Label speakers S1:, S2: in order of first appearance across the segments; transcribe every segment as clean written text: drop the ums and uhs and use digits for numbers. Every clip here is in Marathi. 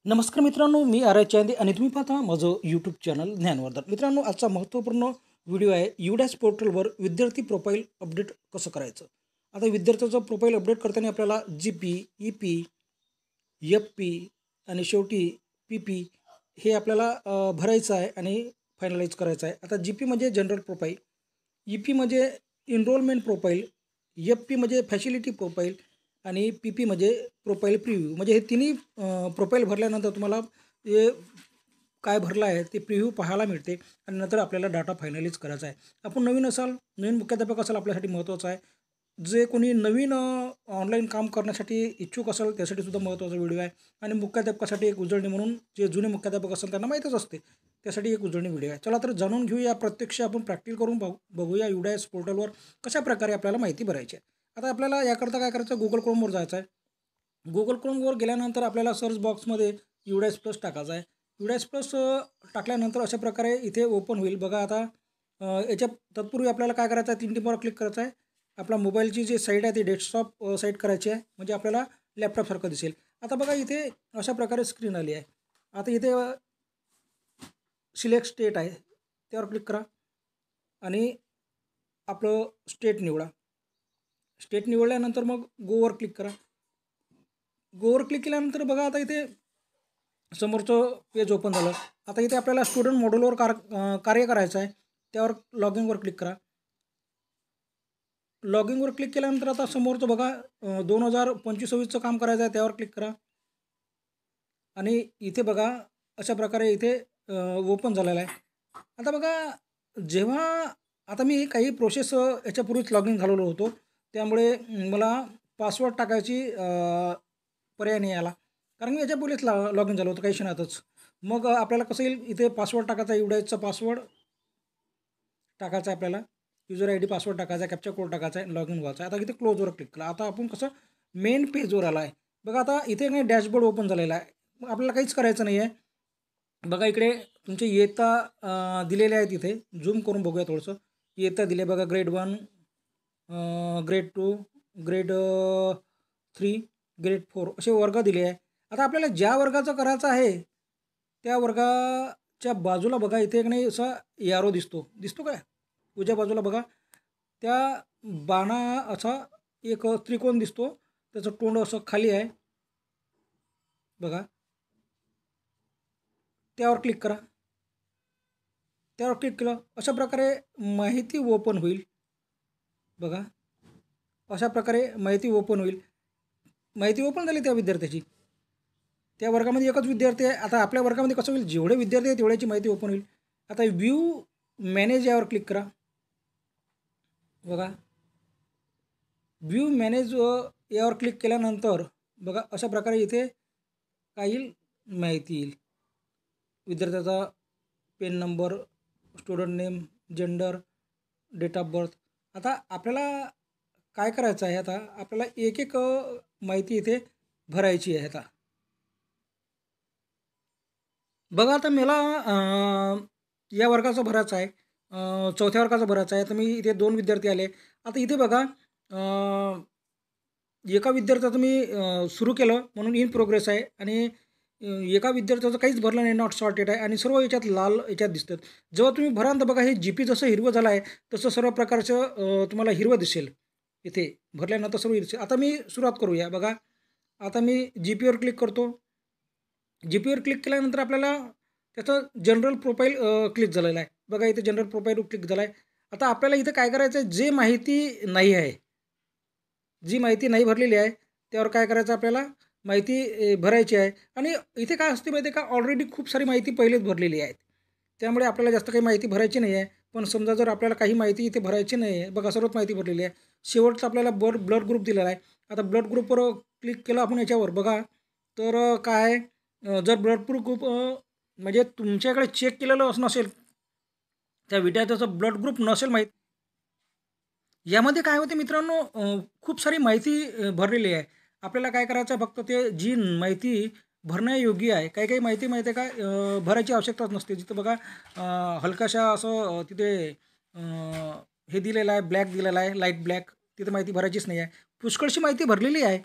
S1: नमस्कार मित्रांनो, मी आर चांदे आणि तुम्ही पाहता माझं यूट्यूब चॅनल ज्ञानवर्धन. मित्रांनो, आजचा महत्त्वपूर्ण व्हिडिओ आहे UDAS पोर्टलवर विद्यार्थी प्रोफाईल अपडेट कसं करायचं. आता विद्यार्थ्याचं प्रोफाईल अपडेट करताना आपल्याला GP, EP, FP आणि शेवटी PP हे आपल्याला भरायचं आहे आणि फायनलाइज करायचं आहे. आता GP म्हणजे जनरल प्रोफाईल, EP म्हणजे एनरोलमेंट प्रोफाईल, FP म्हणजे फॅसिलिटी प्रोफाईल आणि PP म्हणजे प्रोफाईल प्रिव्ह्यू. म्हणजे हे तिन्ही प्रोफाईल भरल्यानंतर तुम्हाला हे काय भरलं आहे ते प्रिव्ह्यू पाहायला मिळते आणि नंतर आपल्याला डाटा फायनलाइज करायचा आहे. आपण नवीन असाल, नवीन मुख्याध्यापक असाल, आपल्यासाठी महत्त्वाचं आहे. जे कोणी नवीन ऑनलाईन काम करण्यासाठी इच्छुक असेल त्यासाठी सुद्धा महत्त्वाचा व्हिडिओ आहे आणि मुख्याध्यापकासाठी एक उजळणी म्हणून जे जुने मुख्याध्यापक असेल त्यांना माहीतच असते, त्यासाठी एक उजळणी व्हिडिओ आहे. चला तर जाणून घेऊया, प्रत्यक्ष आपण प्रॅक्टिस करून बघूया UDAS पोर्टलवर कशाप्रकारे आपल्याला माहिती भरायची आहे. आता आपल्याला याकरता काय करायचं, गुगल क्रोमवर जायचं आहे. गुगल क्रोमवर गेल्यानंतर आपल्याला सर्च बॉक्समध्ये UDAS प्लस टाकायचा आहे. UDAS प्लस टाकल्यानंतर अशा प्रकारे इथे ओपन होईल. बघा आता याच्या तत्पूर्वी आपल्याला काय करायचं आहे, 3 टिपावर क्लिक करायचं आहे. आपला मोबाईलची जी साईट आहे ती डेस्कटॉप साईट करायची आहे, म्हणजे आपल्याला लॅपटॉपसारखं दिसेल. आता बघा इथे अशा प्रकारे स्क्रीन आली आहे. आता इथे सिलेक्ट स्टेट आहे, त्यावर क्लिक करा आणि आपलं स्टेट निवडा. स्टेट निवडल्यानंतर मग गोवर क्लिक करा. गोवर क्लिक केल्यानंतर बघा आता इथे समोरचं पेज ओपन झालं. आता इथे आपल्याला स्टुडंट मॉड्यूलवर कार्य करायचं आहे, त्यावर लॉगिनवर क्लिक करा. लॉगिनवर क्लिक केल्यानंतर आता समोरचं बघा 2025-26चं काम करायचं आहे, त्यावर क्लिक करा आणि इथे बघा अशा प्रकारे इथे ओपन झालेलं आहे. आता बघा, जेव्हा आता मी काही प्रोसेस याच्यापूर्वीच लॉग इन झालेलो होतो, त्यामुळे मला पासवर्ड टाकायची पर्याय नाही आला, कारण मी याच्यापूर्वीच लॉग इन झालो होतो काही क्षणातच. मग आपल्याला कसं येईल, इथे पासवर्ड टाकायचा, UDASचा पासवर्ड टाकायचा आहे आपल्याला, युजर ID पासवर्ड टाकायचा आहे, कॅप्चा कोड टाकायचा आहे, लॉग इन व्हायचं आहे. आता इथे क्लोजवर क्लिक करा. आता आपण कसं मेन पेजवर आला आहे. बघा आता इथे नाही डॅशबोर्ड ओपन झालेला आहे. मग आपल्याला काहीच करायचं नाही आहे. बघा इकडे तुमचे इयत्ता दिलेले आहेत, इथे झूम करून बघूया थोडंसं. इयत्ता दिले बघा, ग्रेड 1, ग्रेड 2, ग्रेड 3, ग्रेड 4 असे वर्ग दिले आहे. आता आपल्याला ज्या वर्गाचं करायचं आहे त्या वर्गाच्या बाजूला बघा इथे एक नाही असा यारो दिसतो काय, उजव्या बाजूला बघा त्या बाणा असा एक त्रिकोण दिसतो, त्याचं तोंड असं खाली आहे बघा, त्यावर क्लिक करा. त्यावर क्लिक केलं अशा प्रकारे माहिती ओपन होईल. बघा अशा प्रकारे माहिती ओपन होईल. माहिती ओपन झाली त्या विद्यार्थ्याची. त्या वर्गामध्ये एकच विद्यार्थी आहे. आता आपल्या वर्गामध्ये कसं होईल, जेवढे विद्यार्थी आहेत तेवढ्याची माहिती ओपन होईल. आता व्ह्यू मॅनेज यावर क्लिक करा. बघा व्ह्यू मॅनेज यावर क्लिक केल्यानंतर बघा अशा प्रकारे इथे काय येईल, माहिती येईल. विद्यार्थ्याचा PEN number, student name, gender, date of birth. आता आपल्याला काय करायचं आहे, आता आपल्याला एक एक माहिती इथे भरायची आहे. आता बघा आता मला या वर्गाचं भरायचं आहे, 4थ्या वर्गाचं भरायचं आहे. तर मी इथे 2 विद्यार्थी आले. आता इथे बघा एका विद्यार्थ्याचं मी सुरू केलं म्हणून इन प्रोग्रेस आहे आणि एका विद्यार्थ्याचं काहीच भरलं नाही, नॉट सॉर्टेड आहे आणि सर्व याच्यात लाल याच्यात दिसतात. जेव्हा तुम्ही भराल तर बघा हे GP जसं हिरवं झालं आहे तसं सर्व प्रकारचं तुम्हाला हिरवं दिसेल. इथे भरल्यानंतर सर्व दिसेल. आता मी सुरुवात करूया. बघा आता मी GPवर क्लिक करतो. GPवर क्लिक केल्यानंतर आपल्याला त्याचं जनरल प्रोफाईल क्लिक झालेलं आहे. बघा इथे जनरल प्रोफाईलवर क्लिक झाला आहे. आता आपल्याला इथे काय करायचं आहे, जे माहिती नाही आहे, जी माहिती नाही भरलेली आहे त्यावर काय करायचं, आपल्याला माहिती भरायची आहे. आणि इथे काय असते माहिती आहे का, ऑलरेडी खूप सारी माहिती पहिलेच भरलेली आहे, त्यामुळे आपल्याला जास्त काही माहिती भरायची नाही आहे. पण समजा जर आपल्याला काही माहिती इथे भरायची नाही आहे, बघा सर्वच माहिती भरलेली आहे. शेवटचं आपल्याला ब्लड ग्रुप दिलेला आहे. आता ब्लड ग्रुपवर क्लिक केलं आपण याच्यावर बघा, तर काय आहे, जर ब्लड ग्रुप म्हणजे तुमच्याकडे चेक केलेलं असं नसेल, त्या विद्यार्थ्याचं ब्लड ग्रुप नसेल माहीत, यामध्ये काय होते मित्रांनो, खूप सारी माहिती भरलेली आहे. आपल्याला काय करायचं आहे, फक्त ते जी माहिती भरण्यायोग्य आहे, काही काही माहिती माहिती आहे का भरायची आवश्यकताच नसते. जिथं बघा हलकाशा असं तिथे अ, हे दिलेलं आहे, ब्लॅक दिलेला आहे, लाईट ब्लॅक, तिथं माहिती भरायचीच नाही आहे. पुष्कळशी माहिती भरलेली आहे.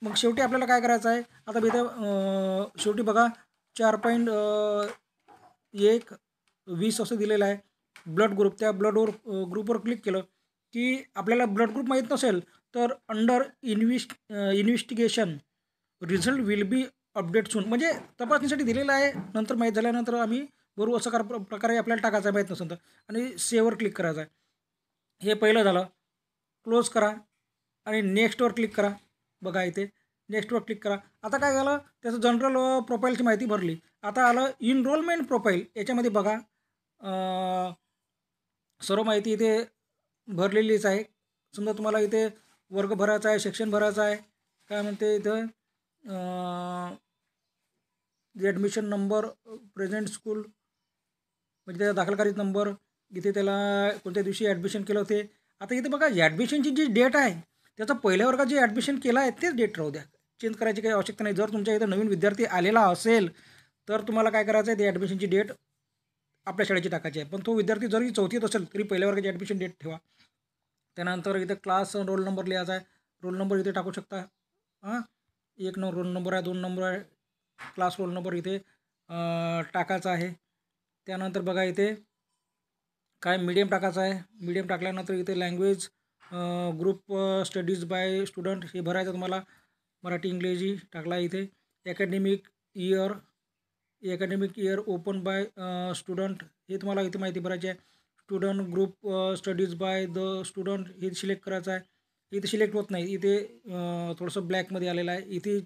S1: मग शेवटी आपल्याला काय करायचं आहे, आता इथं शेवटी बघा 4.120 असं दिलेलं आहे ब्लड ग्रुप. त्या ग्रुपवर क्लिक केलं की आपल्याला ब्लड ग्रुप माहीत नसेल तर under investigation result will be update soon, म्हणजे तपासणीसाठी दिलेलं आहे, नंतर माहीत झाल्यानंतर आम्ही बरोबर असं प्रकारे आपल्याला टाकायचं आहे माहीत नसेल तर, आणि सेव्हवर क्लिक करायचं आहे. हे पहिलं झालं. क्लोज करा आणि नेक्स्टवर क्लिक करा. बघा इथे नेक्स्टवर क्लिक करा. आता काय झालं, त्याचं जनरल प्रोफाईलची माहिती भरली. आता आलं इनरोलमेंट प्रोफाईल. याच्यामध्ये बघा सर्व माहिती इथे भरलेलीच आहे. समजा तुम्हाला इथे वर्ग भरायचा आहे, सेक्शन भरायचा आहे, काय म्हणते इथं ॲडमिशन नंबर, प्रेझेंट स्कूल म्हणजे त्याचा दाखलकारीचा नंबर, इथे त्याला कोणत्या दिवशी ॲडमिशन केलं होते. आता इथे बघा ॲडमिशनची जी डेट आहे त्याचा पहिल्या वर्गात जे ॲडमिशन केलं आहे तेच डेट राहू द्या, चेंज करायची काही आवश्यकता नाही. जर तुमच्या इथं नवीन विद्यार्थी आलेला असेल तर तुम्हाला काय करायचं आहे, ते ॲडमिशनची डेट आपल्या शाळेची टाकायची आहे. पण तो विद्यार्थी जरी चौथीत असेल तरी पहिल्या वर्गाची ॲडमिशन डेट ठेवा. त्यानंतर इथे क्लास रोल नंबर लिहायचा आहे. रोल नंबर इथे टाकू शकता. 1 रोल नंबर आहे, 2 नंबर आहे, क्लास रोल नंबर इथे टाकायचा आहे. त्यानंतर बघा इथे काय मीडियम टाकायचं आहे. मीडियम टाकल्यानंतर इथे language group studies by student हे भरायचं तुम्हाला. मराठी इंग्रजी टाकला इथे. Academic year open by student हे तुम्हाला इथे माहिती भरायची आहे. Student group studies by the student हे सिलेक्ट करायचं आहे. इथे सिलेक्ट होत नाही, इथे थोडंसं ब्लॅकमध्ये आलेलं आहे. इथे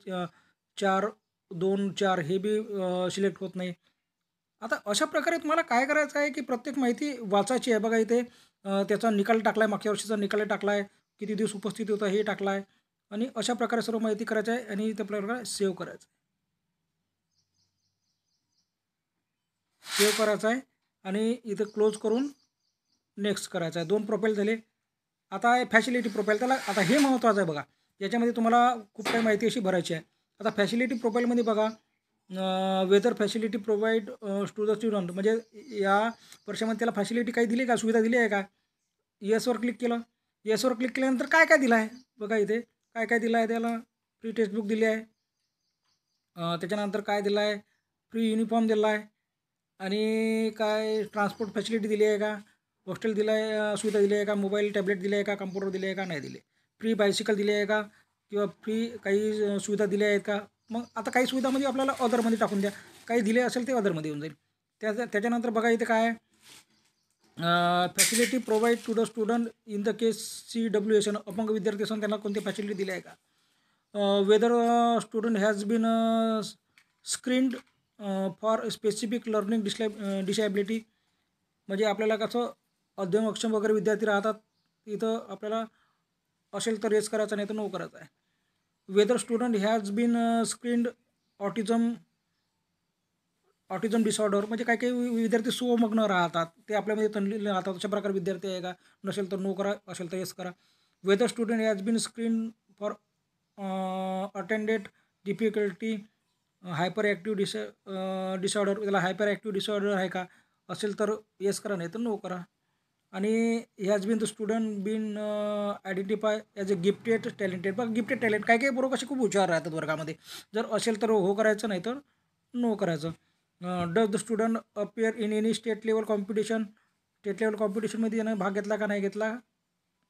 S1: 4-2-4 हे बी सिलेक्ट होत नाही. आता अशा प्रकारे तुम्हाला काय करायचं आहे की प्रत्येक माहिती वाचायची आहे. बघा इथे त्याचा निकाल टाकला आहे, मागच्या वर्षीचा निकाल टाकला आहे, किती दिवस उपस्थित होता हे टाकला आहे, आणि अशा प्रकारे सर्व माहिती करायची आहे आणि त्या प्रकारे सेव्ह करायचं आहे. सेव्ह करायचं आहे आणि इथे क्लोज करून नेक्स्ट करायचं आहे. 2 प्रोफाईल झाले. आता आहे फॅसिलिटी प्रोफाईल. त्याला आता हे महत्त्वाचं आहे बघा, याच्यामध्ये तुम्हाला खूप काही माहिती अशी भरायची आहे. आता फॅसिलिटी प्रोफाईलमध्ये बघा whether facility provide to the student, म्हणजे या वर्षामध्ये त्याला फॅसिलिटी काही दिली का, सुविधा दिली आहे का. येसवर क्लिक केलं. येसवर क्लिक केल्यानंतर काय काय दिलं आहे बघा इथे, काय काय दिलं आहे त्याला. फ्री टेक्स्टबुक दिली आहे. त्याच्यानंतर काय दिलं आहे, फ्री युनिफॉर्म दिला आहे, आणि काय ट्रान्सपोर्ट फॅसिलिटी दिली आहे का, हॉस्टेल दिलं आहे, सुविधा दिली आहे का, मोबाईल टॅबलेट दिले आहे का, कम्प्युटर दिले आहे का, नाही दिले. फ्री बायसिकल दिली आहे का, किंवा फ्री काही सुविधा दिल्या आहेत का. मग आता काही सुविधामध्ये आपल्याला अदरमध्ये टाकून द्या, काही दिले असेल ते अदरमध्ये येऊन जाईल. त्याच्यानंतर बघा इथे काय facility provide to the student in the case CWSN, अपंग विद्यार्थी असून त्यांना कोणती फॅसिलिटी दिली आहे का. Whether student has been screened for specific learning disability, म्हणजे आपल्याला कसं अध्यमक्षम वगैरे विद्यार्थी राहतात, इथं आपल्याला असेल तर येस करायचं, नाही तर नो करायचं आहे. Whether student has been screened autism disorder, म्हणजे काही काही विद्यार्थी सुमग्न राहतात, ते आपल्यामध्ये तणलेले राहतात, अशा प्रकारे विद्यार्थी आहे का. नसेल तर नो करा, असेल तर येस करा. Whether student has been screen for attended difficulty hyperactive disorder, त्याला हायपर ॲक्टिव्ह डिसऑर्डर आहे का, असेल तर येस करा, नाही तर नो करा. आणि has been the student been identify as a gifted talented, बघा गिफ्टेड टॅलेंट, काही काही बरोबर असे खूप हुशार राहतात वर्गामध्ये, जर असेल तर हो करायचं, नाही तर नो करायचं. Does the student appear in any state level competition, state level कॉम्पिटिशनमध्ये यानं भाग घेतला का, नाही घेतला,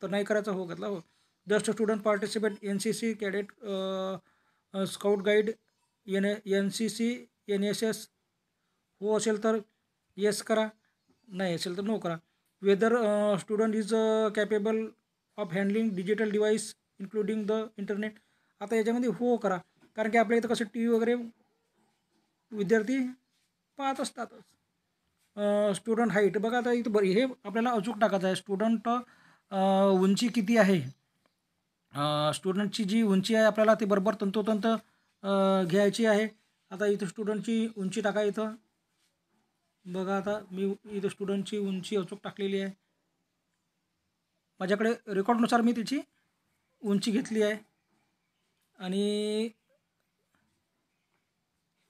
S1: तर नाही करायचा, हो घेतला, हो. Does the student participate NCC cadet scout guide NCC NSS, हो असेल तर येस करा, नाही असेल तर नो करा. Whether student is capable of handling digital device including the internet, आता याच्यामध्ये हो करा, कारण की आपल्या इथं कसं TV वगैरे विद्यार्थी पाहत असतातच. स्टुडंट हाईट, बघा आता इथं हे आपल्याला अचूक टाकायचं आहे. स्टुडंट उंची किती आहे, स्टुडंटची जी उंची आहे आपल्याला ती बरोबर तंतोतंत घ्यायची आहे. आता इथं स्टुडंटची उंची टाका. इथं बघा, आता मी इथं स्टुडंटची उंची अचूक टाकलेली आहे. माझ्याकडे रेकॉर्डनुसार मी तिची उंची घेतली आहे, आणि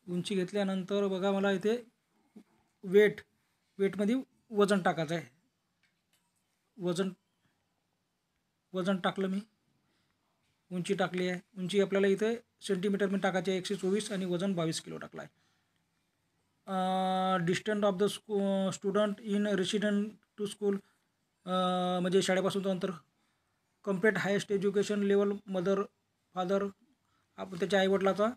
S1: उंची घेतल्यानंतर बघा मला इथे वेटमध्ये वजन टाकायचं आहे. वजन टाकलं मी. उंची टाकली आहे. उंची आपल्याला इथे सेंटीमीटरमध्ये टाकायची आहे 124 आणि वजन 22 किलो टाकला आहे. Distance of the student in resident to school म्हणजे शाळेपासूनचं अंतर. Complete highest education level mother father आपण त्याच्या आईवडिलाचा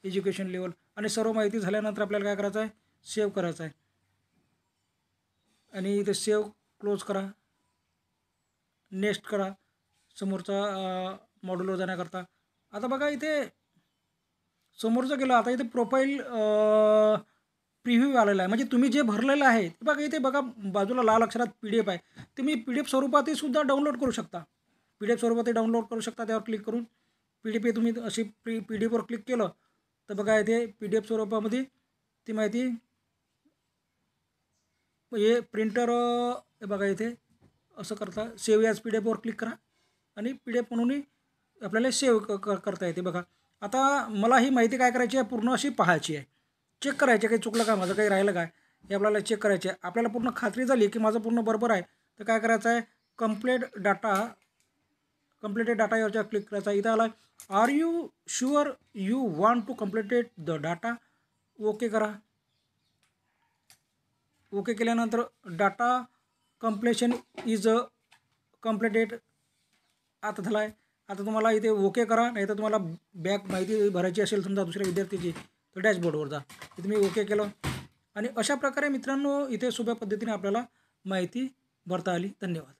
S1: एज्युकेशन लेवल आणि सर्व माहिती झाल्यानंतर आपल्याला काय करायचं आहे, सेव्ह करायचं आहे. आणि इथे सेव्ह क्लोज करा, नेक्स्ट करा समोरचा मॉड्यूलवर जाण्याकरता. आता बघा इथे समोरचं गेलं. आता इथे प्रोफाईल प्रिव्ह्यू आलेला आहे. म्हणजे तुम्ही जे भरलेलं आहे बघा इथे बघा बाजूला लाल अक्षरात PDF आहे. तुम्ही PDF स्वरूपातही सुद्धा डाउनलोड करू शकता. PDF स्वरूपातही डाउनलोड करू शकता. त्यावर क्लिक करून PDF तुम्ही अशी PDFवर क्लिक केलं तर बघा इथे PDF स्वरूपामध्ये ती माहिती हे प्रिंटर बघा इथे असं करता. सेव्ह ॲज PDFवर क्लिक करा आणि PDF म्हणूनही आपल्याला सेव्ह करता येते. बघा आता मला ही माहिती काय करायची आहे, पूर्ण अशी पाहायची आहे, चेक करायची आहे, काही चुकलं काय, माझं काही राहिलं काय हे आपल्याला चेक करायचे आहे. आपल्याला पूर्ण खात्री झाली की माझं पूर्ण बरोबर आहे तर काय करायचं आहे, कंप्लीटेड डाटा यावर क्लिक करायचा. इथं आला are you sure you want to completed the data. Okay करा. ओके केल्यानंतर डाटा कंप्लेशन इज कंप्लीटेड आता झाला आहे. आता तुम्हाला इथे ओके करा, नाही तर तुम्हाला बॅक माहिती भरायची असेल समजा दुसऱ्या विद्यार्थ्याची तर डॅशबोर्डवर जा. इथे मी ओके केलं आणि अशा प्रकारे मित्रांनो इथे सोप्या पद्धतीने आपल्याला माहिती भरता आली. धन्यवाद.